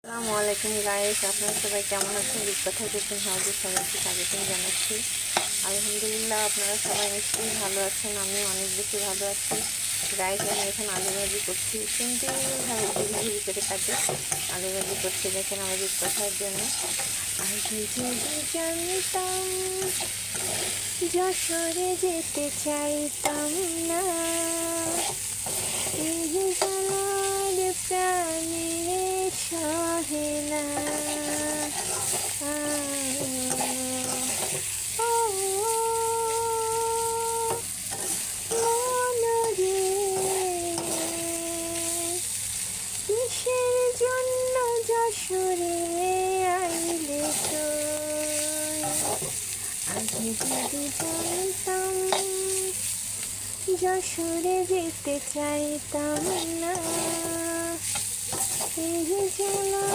আসসালামু আলাইকুম গাইস, আপনারা সবাই কেমন আছেন? রূপকথা কুকিং হাউসে সবাইকে স্বাগতম জানাচ্ছি। আলহামদুলিল্লাহ, আপনারা সবাই নিশ্চয়ই ভালো আছেন। আমি অনেক বেশি ভালো আছি। গাইস, আমি এখন আলু ভাজি করছি। সিম্পলভাবে ঝিরি ঝিরি করে কাটে আলু ভাজি করছি, দেখেন আমার রূপকথার জন্য। আগে যদি জানতাম যশোরে যেতে চাইতাম না, এই জ্বালার প্রাণে সহে না। ও মনরে, কিসের জন্য যশোরে আইলে তুই? আগে যদি জানতাম যশোরে যেতে চাইতাম না, এই জ্বালা